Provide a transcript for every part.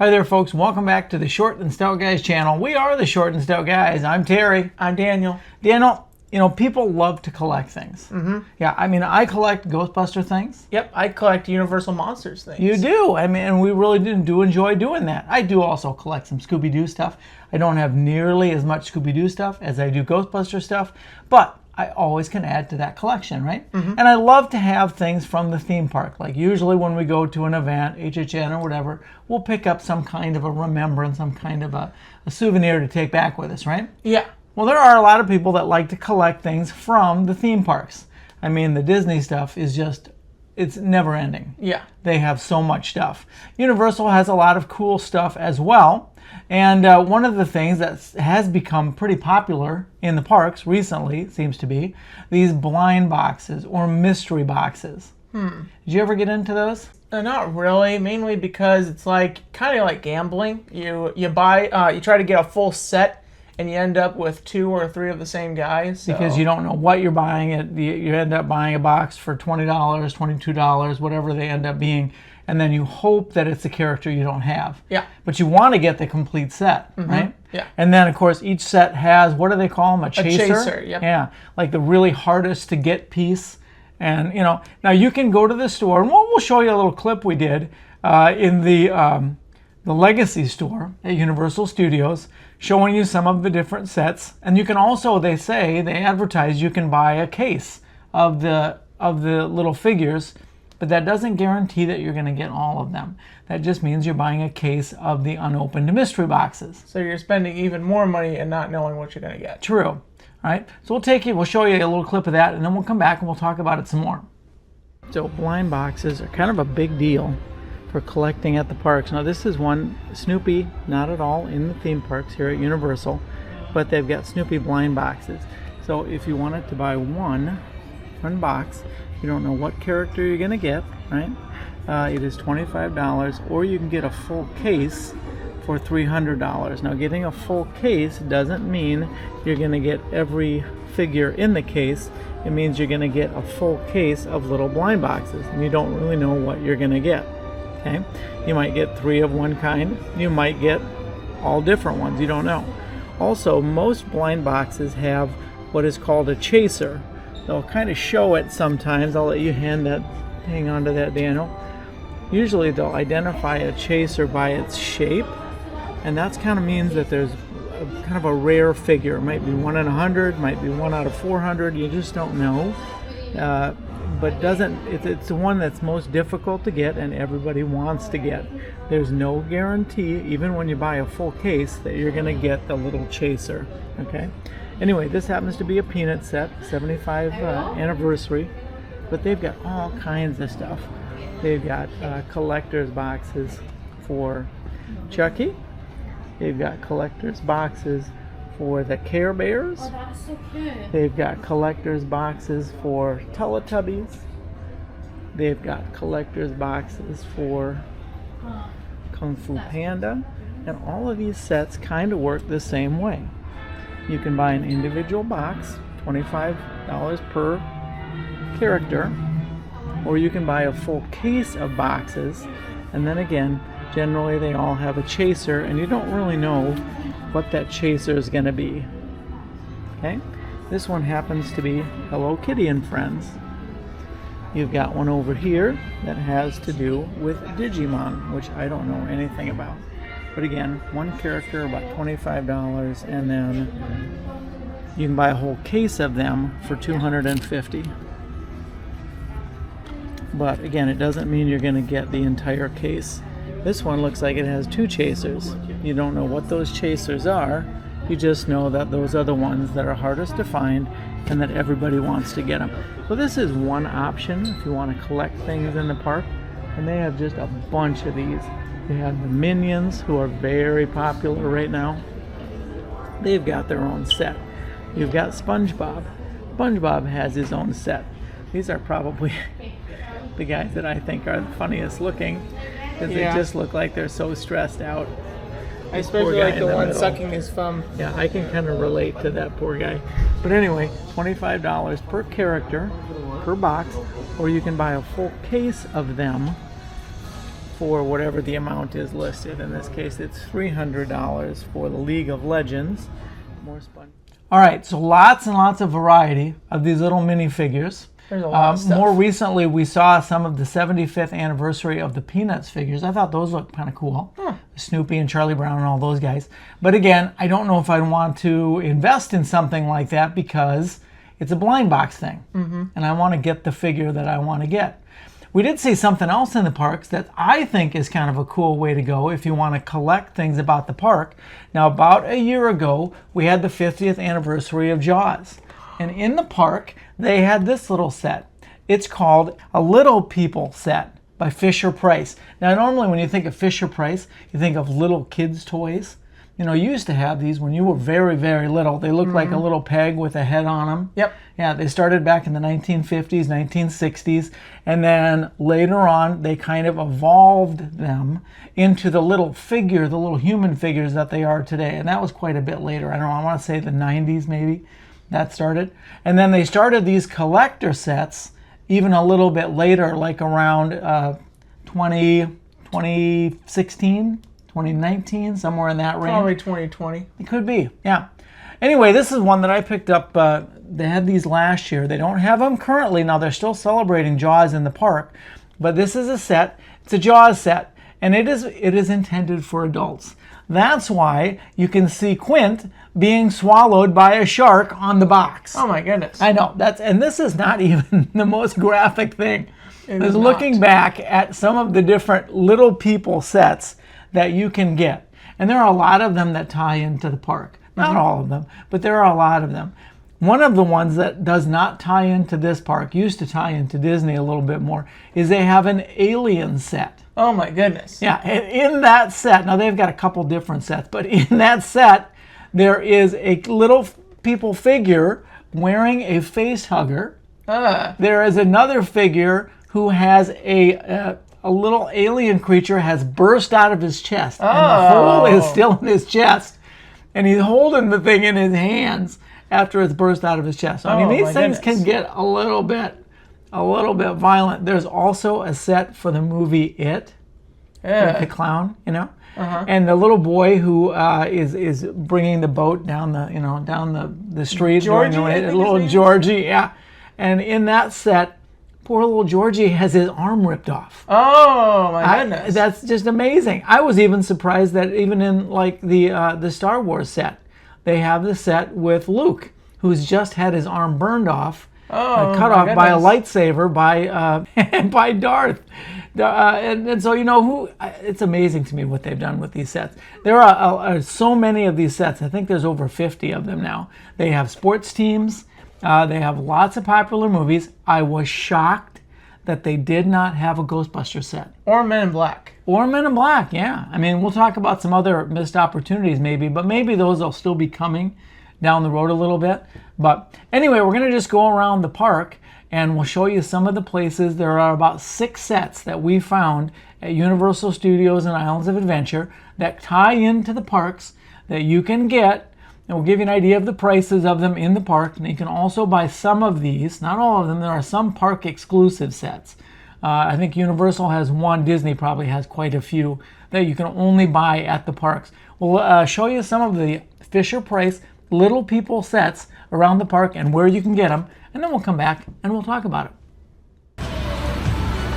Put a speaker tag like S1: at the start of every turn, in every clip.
S1: Hi there, folks. Welcome back to the Short and Stout Guys channel. We are the Short and Stout Guys. I'm Terry.
S2: I'm Daniel.
S1: Daniel, you know, people love to collect things. Mm-hmm. Yeah, I mean, I collect Ghostbuster things.
S2: Yep, I collect Universal Monsters things.
S1: You do. I mean, and we really do enjoy doing that. I do also collect some Scooby-Doo stuff. I don't have nearly as much Scooby-Doo stuff as I do Ghostbuster stuff, but I always can add to that collection, right? Mm-hmm. And I love to have things from the theme park. Like usually when we go to an event, HHN or whatever, we'll pick up some kind of a remembrance, some kind of a souvenir to take back with us, right?
S2: Yeah.
S1: Well, there are a lot of people that like to collect things from the theme parks. I mean, the Disney stuff is just, it's never ending.
S2: Yeah.
S1: They have so much stuff. Universal has a lot of cool stuff as well. And one of the things that has become pretty popular in the parks recently, seems to be, these blind boxes or mystery boxes. Did you ever get into those?
S2: Not really, mainly because it's like kind of like gambling. You buy, you try to get a full set, and you end up with 2 or 3 of the same guys. So.
S1: Because you don't know what you're buying. You end up buying a box for $20, $22, whatever they end up being. And then you hope that it's a character you don't have. Yeah. But you want to get the complete set, right?
S2: Yeah.
S1: And then, of course, each set has, what do they call them? A chaser?
S2: A chaser, yep.
S1: Yeah, like the really hardest to get piece. And, you know, now you can go to the store, and we'll show you a little clip we did in the Legacy store at Universal Studios, showing you some of the different sets. And you can also, they advertise you can buy a case of the little figures. But that doesn't guarantee that you're going to get all of them. That just means you're buying a case of the unopened mystery boxes.
S2: So you're spending even more money and not knowing what you're going to get.
S1: True. All right. So we'll show you a little clip of that, and then we'll come back and we'll talk about it some more. So blind boxes are kind of a big deal for collecting at the parks. Now this is one, Snoopy, not at all in the theme parks here at Universal, but they've got Snoopy blind boxes. So if you wanted to buy one box, you don't know what character you're going to get, right? It is $25, or you can get a full case for $300. Now, getting a full case doesn't mean you're going to get every figure in the case. It means you're going to get a full case of little blind boxes, and you don't really know what you're going to get, okay? You might get 3 of one kind. You might get all different ones. You don't know. Also, most blind boxes have what is called a chaser. They'll kind of show it sometimes. I'll let you hang on to that, Daniel. Usually they'll identify a chaser by its shape, and that kind of means that there's kind of a rare figure. It might be 1 in 100, might be 1 out of 400. You just don't know. But it's the one that's most difficult to get and everybody wants to get. There's no guarantee, even when you buy a full case, that you're going to get the little chaser. Okay. Anyway, this happens to be a Peanut set, 75 anniversary, but they've got all kinds of stuff. They've got collector's boxes for Chucky. They've got collector's boxes for the Care Bears.
S3: Oh, that's so cute.
S1: They've got collector's boxes for Teletubbies. They've got collector's boxes for Kung Fu Panda. And all of these sets kind of work the same way. You can buy an individual box, $25 per character, or you can buy a full case of boxes, and then again, generally they all have a chaser, and you don't really know what that chaser is going to be. Okay? This one happens to be Hello Kitty and Friends. You've got one over here that has to do with Digimon, which I don't know anything about. But again, one character, about $25, and then you can buy a whole case of them for $250. But again, it doesn't mean you're going to get the entire case. This one looks like it has 2 chasers. You don't know what those chasers are. You just know that those are the ones that are hardest to find and that everybody wants to get them. So this is one option if you want to collect things in the park. And they have just a bunch of these. They have the Minions, who are very popular right now. They've got their own set. You've got SpongeBob. SpongeBob has his own set. These are probably the guys that I think are the funniest looking, because they just look like they're so stressed out.
S2: I especially like the one sucking his thumb.
S1: Yeah, I can kind of relate to that poor guy. But anyway, $25 per character, per box, or you can buy a full case of them for whatever the amount is listed. In this case, it's $300 for the League of Legends. More SpongeBob. All right, so lots and lots of variety of these little minifigures.
S2: There's a lot of stuff.
S1: More recently, we saw some of the 75th anniversary of the Peanuts figures. I thought those looked kind of cool. Snoopy and Charlie Brown and all those guys. But again, I don't know if I'd want to invest in something like that because it's a blind box thing. And I want to get the figure that I want to get. We did see something else in the parks that I think is kind of a cool way to go if you want to collect things about the park. Now, about a year ago, we had the 50th anniversary of Jaws. And in the park, they had this little set. It's called a Little People set by Fisher-Price. Now, normally when you think of Fisher-Price, you think of little kids' toys. You know, you used to have these when you were very, very little. They looked like a little peg with a head on them.
S2: Yep.
S1: Yeah, they started back in the 1950s, 1960s, and then later on they kind of evolved them into the little figure, the little human figures that they are today. And that was quite a bit later. I don't know, I want to say the 90s maybe that started. And then they started these collector sets even a little bit later, like around 2016. 2019, somewhere in that range.
S2: Probably 2020.
S1: It could be, yeah. Anyway, this is one that I picked up. They had these last year. They don't have them currently. Now, they're still celebrating Jaws in the park. But this is a set. It's a Jaws set. And it is intended for adults. That's why you can see Quint being swallowed by a shark on the box.
S2: Oh, my goodness.
S1: I know. And this is not even the most graphic thing. Is looking back at some of the different Little People sets that you can get. And there are a lot of them that tie into the park. Not all of them, but there are a lot of them. One of the ones that does not tie into this park, used to tie into Disney a little bit more, is they have an Alien set.
S2: Oh my goodness.
S1: Yeah, in that set, now they've got a couple different sets, but in that set, there is a Little People figure wearing a face hugger. There is another figure who has a little alien creature has burst out of his chest. And the hole is still in his chest. And he's holding the thing in his hands after it's burst out of his chest. So, I mean, these things can get a little bit violent. There's also a set for the movie It, with the clown, you know? And the little boy who is bringing the boat down the street.
S2: Georgie,
S1: little Georgie, yeah. And in that set, poor little Georgie has his arm ripped off.
S2: Oh my goodness!
S1: That's just amazing. I was even surprised that even in like the Star Wars set, they have the set with Luke, who's just had his arm burned off, cut off by a lightsaber by Darth. And so it's amazing to me what they've done with these sets. There are so many of these sets. I think there's over 50 of them now. They have sports teams. They have lots of popular movies. I was shocked that they did not have a Ghostbusters set.
S2: Or Men in Black.
S1: Or Men in Black, yeah. I mean, we'll talk about some other missed opportunities maybe, but maybe those will still be coming down the road a little bit. But anyway, we're going to just go around the park and we'll show you some of the places. There are about 6 sets that we found at Universal Studios and Islands of Adventure that tie into the parks that you can get. And we'll give you an idea of the prices of them in the park. And you can also buy some of these, not all of them. There are some park exclusive sets. I think Universal has one. Disney probably has quite a few that you can only buy at the parks. We'll show you some of the Fisher-Price Little People sets around the park and where you can get them. And then we'll come back and we'll talk about it.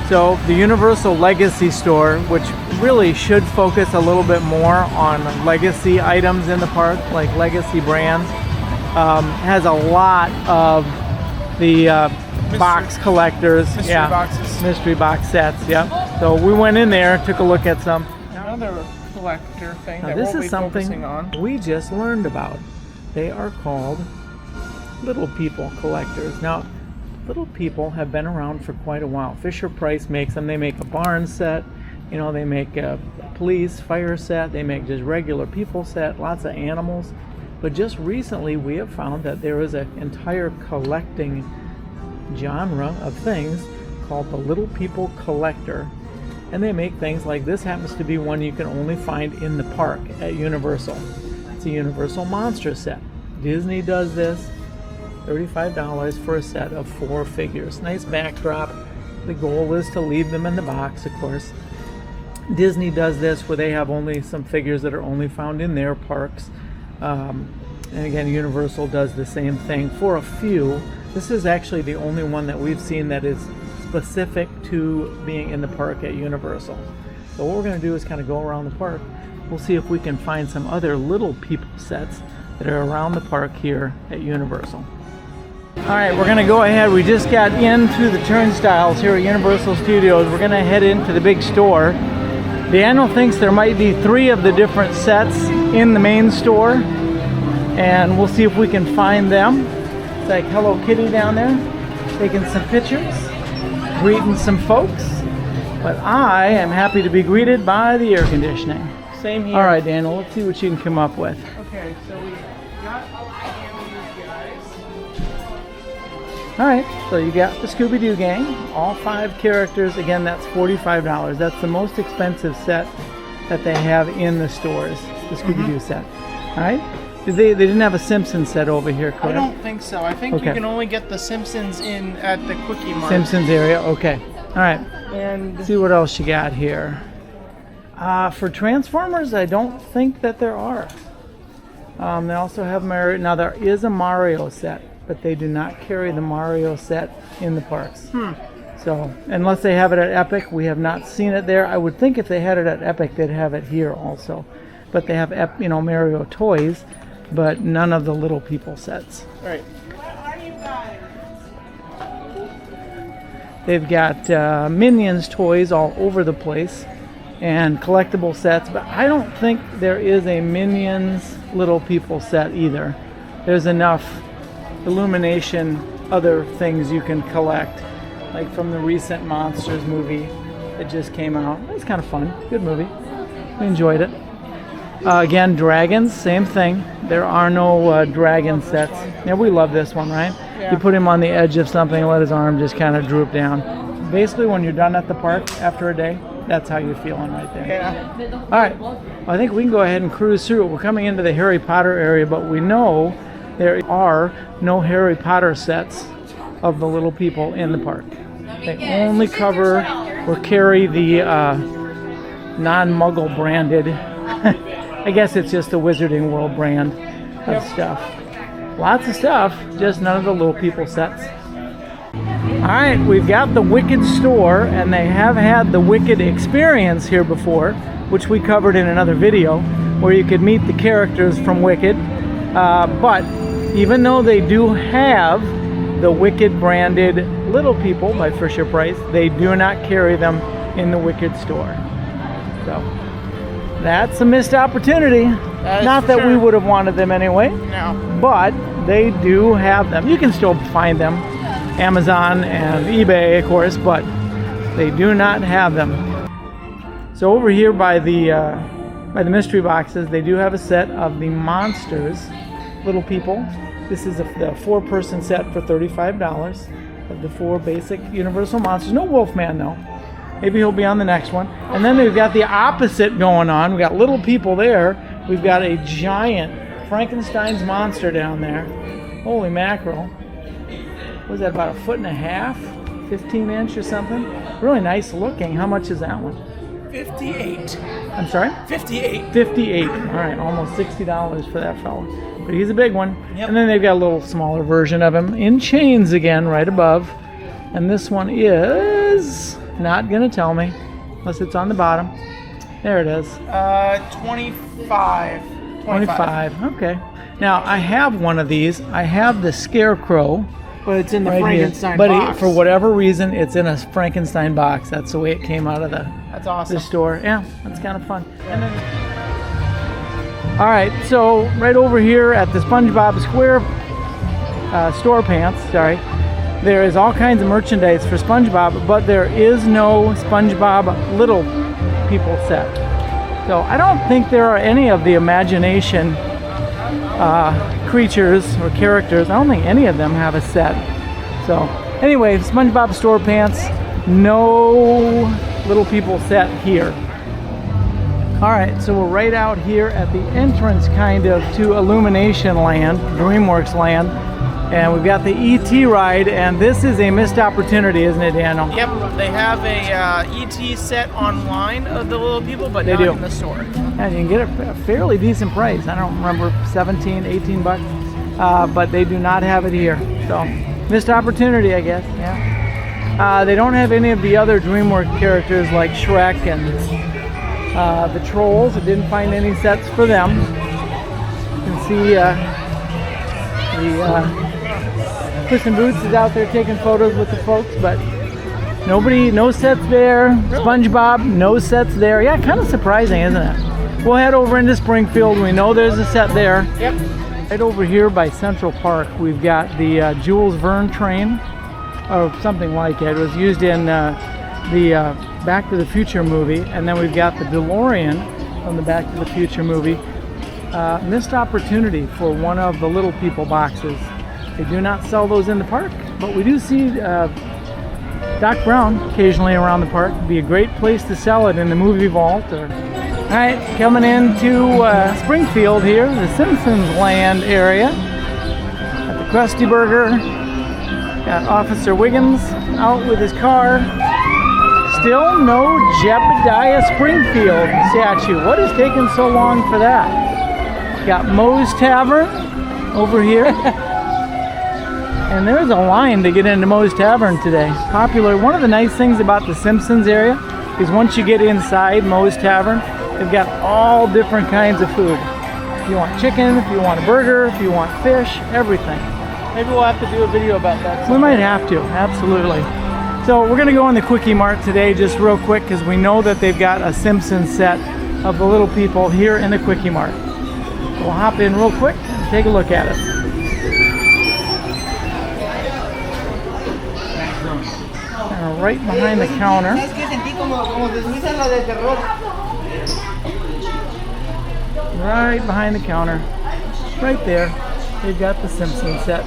S1: So the Universal Legacy Store, which really should focus a little bit more on legacy items in the park, like legacy brands, has a lot of the box collectors.
S2: Mystery boxes.
S1: Mystery box sets, yeah. So we went in there, took a look at some.
S2: Another collector thing
S1: Now
S2: that
S1: this
S2: we'll
S1: is
S2: be
S1: something
S2: focusing on.
S1: we just learned about. They are called Little People collectors. Now, Little People have been around for quite a while. Fisher-Price makes them. They make a barn set. You know, they make a police, fire set. They make just regular people set, lots of animals. But just recently, we have found that there is an entire collecting genre of things called the Little People Collector. And they make things like this. Happens to be one you can only find in the park at Universal. It's a Universal Monster set. Disney does this. $35 for a set of 4 figures. Nice backdrop. The goal is to leave them in the box, of course. Disney does this where they have only some figures that are only found in their parks. And again, Universal does the same thing for a few. This is actually the only one that we've seen that is specific to being in the park at Universal. So what we're going to do is kind of go around the park. We'll see if we can find some other Little People sets that are around the park here at Universal. All right, we're going to go ahead. We just got in through the turnstiles here at Universal Studios. We're going to head into the big store. Daniel thinks there might be 3 of the different sets in the main store, and we'll see if we can find them. It's like Hello Kitty down there, taking some pictures, greeting some folks. But I am happy to be greeted by the air conditioning.
S2: Same here.
S1: All right, Daniel, let's see what you can come up with.
S2: Okay, so we got these guys.
S1: All right, so you got the Scooby-Doo gang, all 5 characters. Again, that's $45. That's the most expensive set that they have in the stores, the Scooby-Doo set. All right, they didn't have a Simpsons set over here, correct?
S2: I don't think so. I think
S1: Okay.
S2: you can only get the Simpsons in at the Quickie Mart.
S1: Simpsons area, okay. All right,
S2: And
S1: let's see what else you got here. For Transformers, I don't think that there are. They also have Mario. Now, there is a Mario set, but they do not carry the Mario set in the parks. So, unless they have it at Epic, we have not seen it there. I would think if they had it at Epic, they'd have it here also. But they have, Mario toys, but none of the Little People sets.
S2: right.
S1: They've got Minions toys all over the place and collectible sets, but I don't think there is a Minions Little People set either. There's enough Illumination, other things you can collect, like from the recent Monsters movie that just came out. It's kind of fun, good movie. We enjoyed it. Again, dragons, same thing. There are no dragon sets. Yeah, we love this one, right?
S2: Yeah.
S1: You put him on the edge of something and let his arm just kind of droop down. Basically, when you're done at the park after a day, that's how you're feeling right there.
S2: Yeah.
S1: All right, well, I think we can go ahead and cruise through it. We're coming into the Harry Potter area, but we know there are no Harry Potter sets of the Little People in the park. They only cover or carry the non-Muggle branded, I guess it's just the Wizarding World brand of stuff. Lots of stuff, just none of the Little People sets. All right, we've got the Wicked store, and they have had the Wicked experience here before, which we covered in another video, where you could meet the characters from Wicked. But even though they do have the Wicked branded Little People by Fisher-Price, they do not carry them in the Wicked store. So that's a missed opportunity. Not that we would have wanted them anyway,
S2: No.
S1: but they do have them. You can still find them, Amazon and eBay, of course, but they do not have them. So over here by the mystery boxes, they do have a set of the Monsters Little People. This is the 4-person set for $35 of the 4 basic Universal monsters. No Wolfman though. Maybe he'll be on the next one. And then we've got the opposite going on. We've got Little People there. We've got a giant Frankenstein's monster down there. Holy mackerel. What is that, about 1.5 feet? 15-inch or something? Really nice looking. How much is that one?
S2: 58.
S1: I'm sorry?
S2: 58.
S1: 58. All right, almost $60 for that fella. But he's a big one.
S2: Yep.
S1: And then they've got a little smaller version of him in chains again right above. And this one is not going to tell me unless it's on the bottom. There it is.
S2: 25.
S1: 25. Okay. Now, I have one of these. I have the Scarecrow.
S2: But it's in the
S1: right
S2: Frankenstein
S1: here. But
S2: box.
S1: for whatever reason, it's in a Frankenstein box. That's the way it came out of
S2: That's awesome.
S1: the store. Yeah, that's kind of fun. And then, all right, so right over here at the SpongeBob Square store pants, there is all kinds of merchandise for SpongeBob, but there is no SpongeBob Little People set. So I don't think there are any of the imagination creatures or characters. I don't think any of them have a set. So anyway, SpongeBob store pants, no Little People set here. All right, so we're right out here at the entrance kind of to Illumination Land, DreamWorks Land. And we've got the ET ride, and this is a missed opportunity, isn't it, Daniel?
S2: Yep, they have a ET set online of the little people, but not in the store.
S1: And you can get a fairly decent price. I don't remember, 17, 18 bucks. But they do not have it here. So, missed opportunity, I guess, yeah. They don't have any of the other DreamWorks characters like Shrek and the Trolls. I didn't find any sets for them. You can see Puss in Boots is out there taking photos with the folks, but no sets there. SpongeBob, no sets there. Yeah, kind of surprising, isn't it? We'll head over into Springfield. We know there's a set there.
S2: Yep.
S1: Right over here by Central Park, we've got the Jules Verne train, or something like it. It was used in the Back to the Future movie, and then we've got the DeLorean from the Back to the Future movie. Missed opportunity for one of the Little People boxes. They do not sell those in the park, but we do see Doc Brown occasionally around the park. It'd be a great place to sell it in the movie vault. All right, coming into Springfield here, the Simpsons Land area. Got the Krusty Burger. Got Officer Wiggins out with his car. Still no Jebediah Springfield statue. What is taking so long for that? Got Moe's Tavern over here. And there's a line to get into Moe's Tavern today. Popular. One of the nice things about the Simpsons area is once you get inside Moe's Tavern, they've got all different kinds of food. If you want chicken, if you want a burger, if you want fish, everything.
S2: Maybe we'll have to do a video about that.
S1: We might have to, absolutely. So we're going to go in the Quickie Mart today just real quick because we know that they've got a Simpsons set of the Little People here in the Quickie Mart. We'll hop in real quick and take a look at it. Right behind the counter. Right behind the counter, right there, they've got the Simpsons set.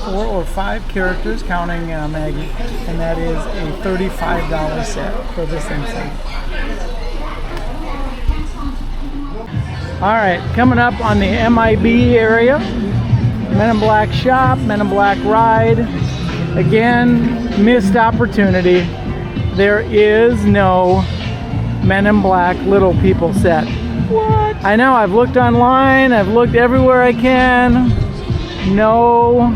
S1: 4 or 5 characters, counting Maggie, and that is a $35 set for the Simpsons. All right, coming up on the MIB area, Men in Black shop, Men in Black ride. Again, missed opportunity. There is no Men in Black Little People set.
S2: What?
S1: I know, I've looked online, I've looked everywhere I can. No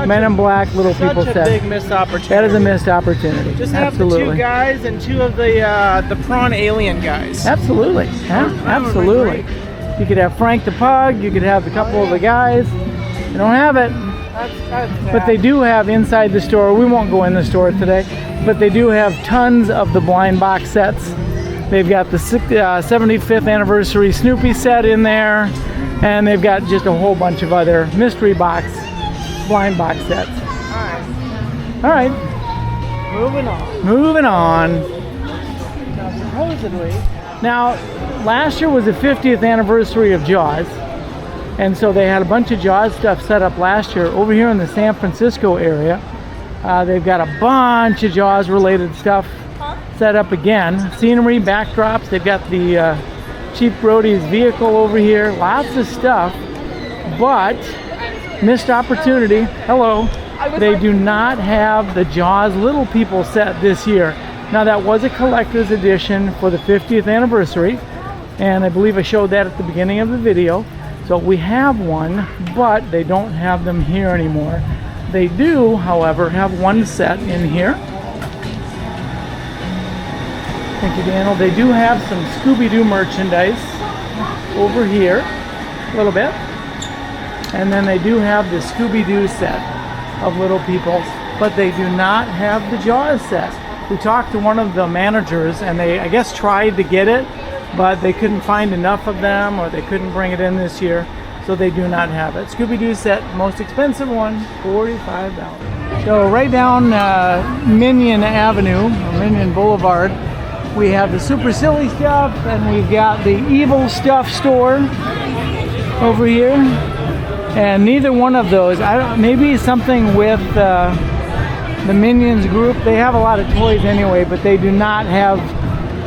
S1: Men in Black Little People set.
S2: Such a big missed opportunity.
S1: That is a missed opportunity.
S2: Just have the 2 guys and 2 of the prawn alien guys.
S1: Absolutely. Yeah, absolutely. You could have Frank the Pug, you could have a couple of the guys. You don't have it.
S2: That's
S1: But they do have inside the store, we won't go in the store today, but they do have tons of the blind box sets. They've got the 75th anniversary Snoopy set in there, and they've got just a whole bunch of other mystery box, blind box sets. All right. Moving on.
S2: Now, supposedly.
S1: Now, last year was the 50th anniversary of Jaws. And so they had a bunch of Jaws stuff set up last year. Over here in the San Francisco area, they've got a bunch of Jaws related stuff set up again. Scenery, backdrops, they've got the Chief Brody's vehicle over here. Lots of stuff, but missed opportunity. Hello. They do not have the Jaws Little People set this year. Now that was a collector's edition for the 50th anniversary, and I believe I showed that at the beginning of the video. So we have one, but they don't have them here anymore. They do, however, have one set in here. Thank you, Daniel. They do have some Scooby-Doo merchandise over here, a little bit. And then they do have the Scooby-Doo set of Little People, but they do not have the Jaws set. We talked to one of the managers, and they, I guess, tried to get it, but they couldn't find enough of them, or they couldn't bring it in this year, so they do not have it. Scooby-Doo set, most expensive one, $45. So right down Minion Avenue, or Minion Boulevard, we have the Super Silly Stuff, and we've got the Evil Stuff store over here. And neither one of those, maybe something with the Minions group. They have a lot of toys anyway, but they do not have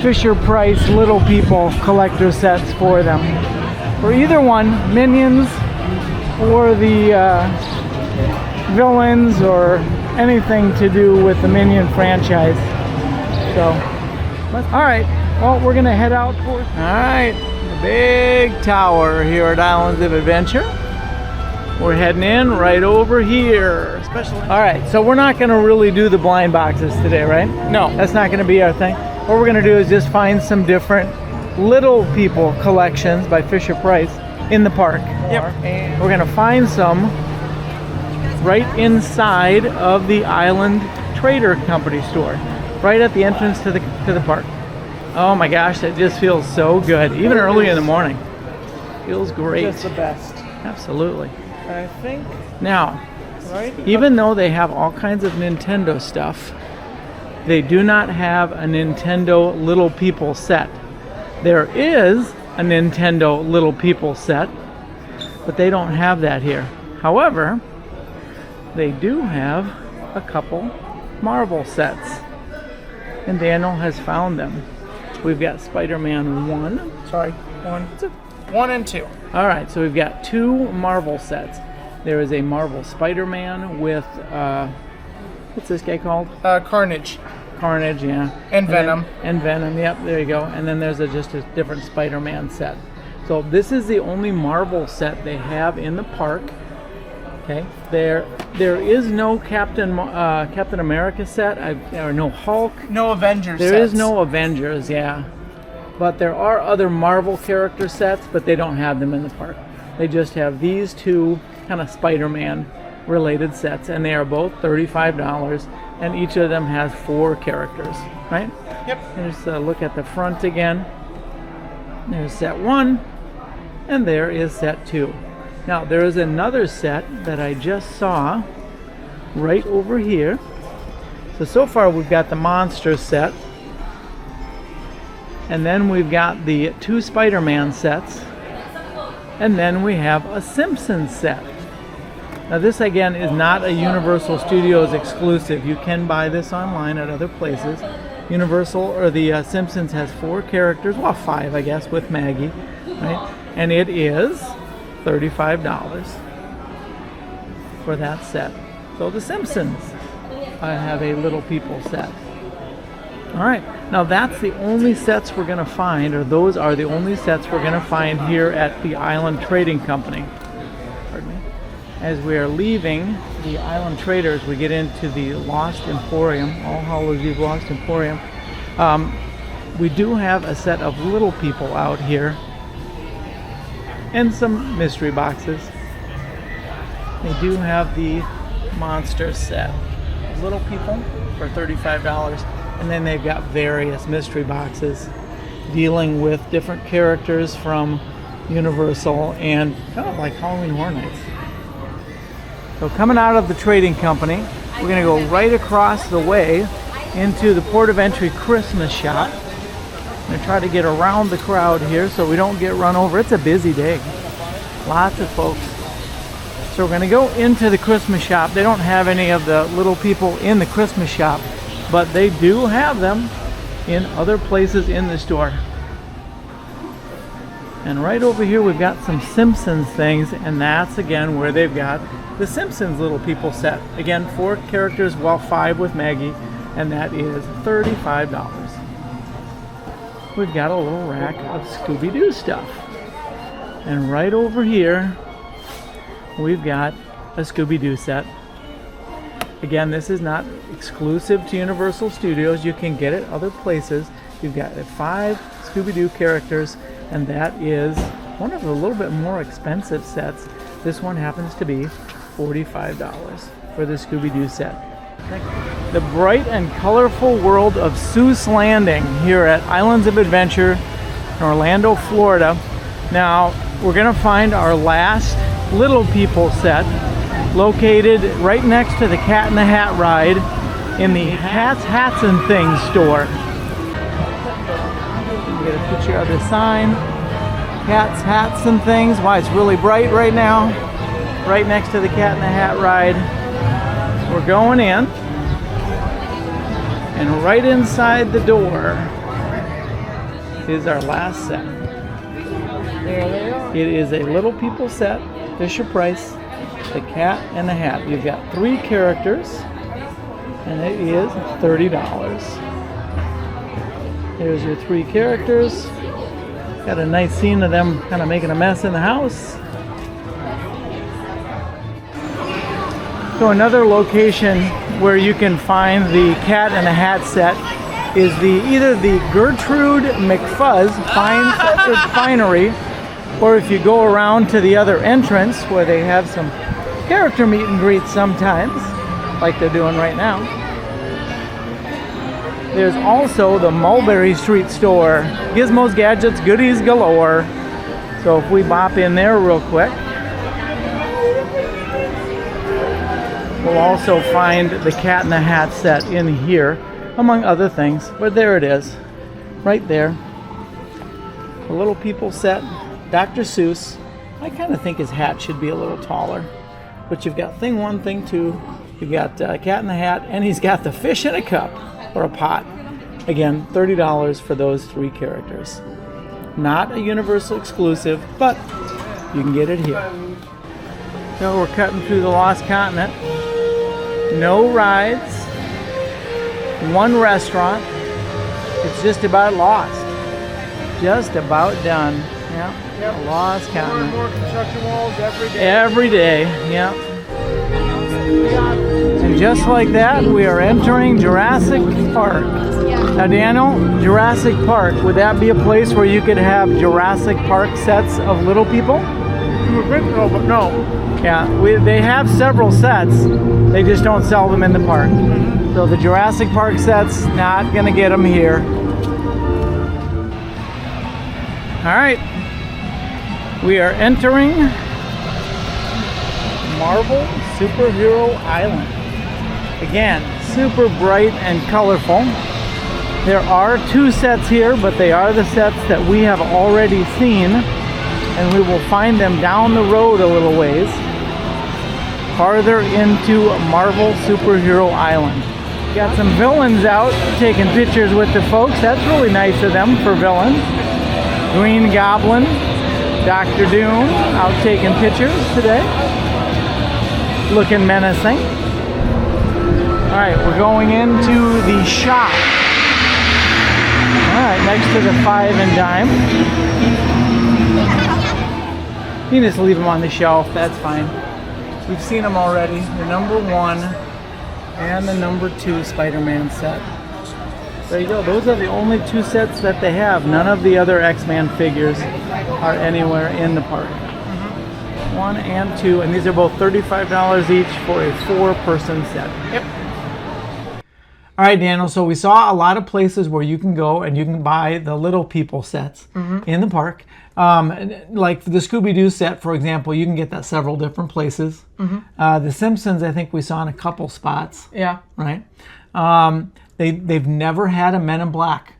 S1: Fisher-Price Little People collector sets for them. For either one, Minions or the villains or anything to do with the Minion franchise. So, all right. Well, we're gonna head out for. All right, the big tower here at Islands of Adventure. We're heading in right over here. All right, so we're not gonna really do the blind boxes today, right?
S2: No.
S1: That's not gonna be our thing. What we're gonna do is just find some different Little People collections by Fisher-Price in the park.
S2: Yep.
S1: And we're gonna find some right inside of the Island Trader Company store, right at the entrance to the park. Oh my gosh, that just feels so good. Even early in the morning. Feels great.
S2: Just the best.
S1: Absolutely.
S2: I think.
S1: Now,
S2: Right?
S1: even though they have all kinds of Nintendo stuff, they do not have a Nintendo Little People set. There is a Nintendo Little People set, but they don't have that here. However, they do have a couple Marvel sets, and Daniel has found them. We've got Spider-Man 1.
S2: Sorry. 1 and 2.
S1: All right, so we've got 2 Marvel sets. There is a Marvel Spider-Man with, what's this guy called?
S2: Carnage.
S1: Carnage, yeah.
S2: And Venom.
S1: And Venom, yep, there you go. And then there's just a different Spider-Man set. So this is the only Marvel set they have in the park. Okay, there is no Captain America set, or no Hulk.
S2: No Avengers
S1: There
S2: sets.
S1: is no Avengers, yeah. But there are other Marvel character sets, but they don't have them in the park. They just have these 2 kind of Spider-Man related sets, and they are both $35, and each of them has 4 characters, right?
S2: Yep.
S1: Here's a look at the front again. There's set 1, and there is set 2. Now, there is another set that I just saw right over here. So far we've got the Monster set, and then we've got the 2 Spider-Man sets, and then we have a Simpsons set. Now this again is not a Universal Studios exclusive. You can buy this online at other places. Universal, or the Simpsons, has 4 characters, well 5 I guess, with Maggie, right? And it is $35 for that set. So the Simpsons, I have a Little People set. All right, now that's the only sets we're going to find, or those are the only sets we're going to find here at the Island Trading Company. Pardon me. As we are leaving the Island Traders, we get into the Lost Emporium, All Hallows Eve Lost Emporium. We do have a set of Little People out here, and some mystery boxes. They do have the Monster set, Little People, for $35. And then they've got various mystery boxes dealing with different characters from Universal and kind of like Halloween Horror Nights. So coming out of the trading company, we're going to go right across the way into the Port of Entry Christmas shop. I'm going to try to get around the crowd here so we don't get run over. It's a busy day. Lots of folks. So we're going to go into the Christmas shop. They don't have any of the Little People in the Christmas shop, but they do have them in other places in the store. And right over here we've got some Simpsons things, and that's again where they've got the Simpsons Little People set. Again, 4 characters, well 5 with Maggie, and that is $35. We've got a little rack of Scooby-Doo stuff. And right over here we've got a Scooby-Doo set. Again, this is not exclusive to Universal Studios. You can get it other places. You've got 5 Scooby-Doo characters, and that is one of the little bit more expensive sets. This one happens to be $45 for the Scooby-Doo set. The bright and colorful world of Seuss Landing here at Islands of Adventure in Orlando, Florida. Now, we're going to find our last Little People set, located right next to the Cat in the Hat ride in the Hats and Things store. Get a picture of the sign. Cats, Hats and Things. Why, it's really bright right now. Right next to the Cat in the Hat ride. We're going in. And right inside the door is our last set.
S2: There they are.
S1: It is a Little People set, Fisher-Price. The Cat in the Hat. You've got 3 characters, and it is $30. There's your 3 characters. Got a nice scene of them kind of making a mess in the house. So another location where you can find the Cat in the Hat set is either the Gertrude McFuzz Finery, or if you go around to the other entrance where they have some character meet and greets sometimes, like they're doing right now. There's also the Mulberry Street store. Gizmos, gadgets, goodies galore. So if we bop in there real quick, we'll also find the Cat in the Hat set in here, among other things. But there it is, right there. The Little People set, Dr. Seuss. I kind of think his hat should be a little taller. But you've got thing 1, thing 2. You've got Cat in the Hat, and he's got the fish in a cup, or a pot. Again, $30 for those 3 characters. Not a Universal exclusive, but you can get it here. So we're cutting through the Lost Continent. No rides. 1 restaurant. It's just about lost. Just about done. Yeah. Lost Continent.
S2: More construction walls every day.
S1: Every day. Yeah. And just like that, we are entering Jurassic Park. Now, Daniel, Jurassic Park, would that be a place where you could have Jurassic Park sets of Little People?
S2: You would think so, but no.
S1: Yeah, they have several sets. They just don't sell them in the park. So the Jurassic Park sets, not gonna get them here. All right, we are entering Marvel Superhero Island. Again, super bright and colorful. There are 2 sets here, but they are the sets that we have already seen, and we will find them down the road a little ways, farther into Marvel Superhero Island. Got some villains out taking pictures with the folks. That's really nice of them for villains. Green Goblin, Dr. Doom out taking pictures today, looking menacing. All right, we're going into the shop. All right, next to the 5 and dime. You can just leave them on the shelf, that's fine. We've seen them already, the number 1 and the number 2 Spider-Man set. There you go, those are the only 2 sets that they have. None of the other X-Men figures are anywhere in the park. 1 and 2, and these are both $35 each for a 4-person set.
S2: Yep.
S1: All right, Daniel, so we saw a lot of places where you can go and you can buy the Little People sets in the park. Like the Scooby-Doo set, for example, you can get that several different places. The Simpsons, I think we saw in a couple spots.
S2: Yeah.
S1: Right? They've never had a Men in Black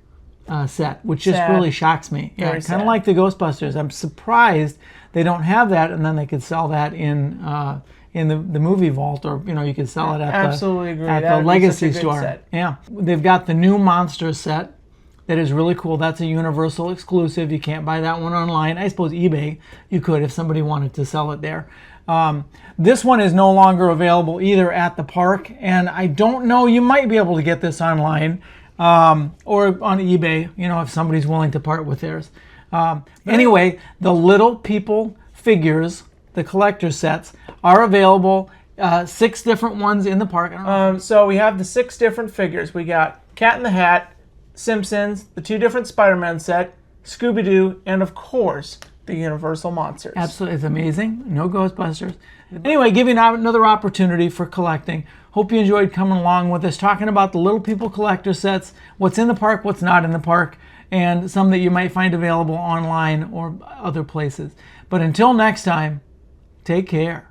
S1: set, which just really shocks me. Yeah, kind of like the Ghostbusters. I'm surprised they don't have that, and then they could sell that in the movie vault, or you could sell it at the Legacy store. Set. Yeah, they've got the new Monster set that is really cool. That's a Universal exclusive. You can't buy that one online. I suppose eBay you could if somebody wanted to sell it there. This one is no longer available either at the park, and I don't know. You might be able to get this online or on eBay. If somebody's willing to part with theirs. Anyway, the Little People figures, the collector sets, are available. 6 different ones in the park.
S2: So we have the 6 different figures. We got Cat in the Hat, Simpsons, the 2 different Spider-Man set, Scooby-Doo, and of course, the Universal Monsters.
S1: Absolutely, it's amazing. No Ghostbusters. Anyway, giving out another opportunity for collecting. Hope you enjoyed coming along with us, talking about the Little People collector sets, what's in the park, what's not in the park, and some that you might find available online or other places. But until next time, take care.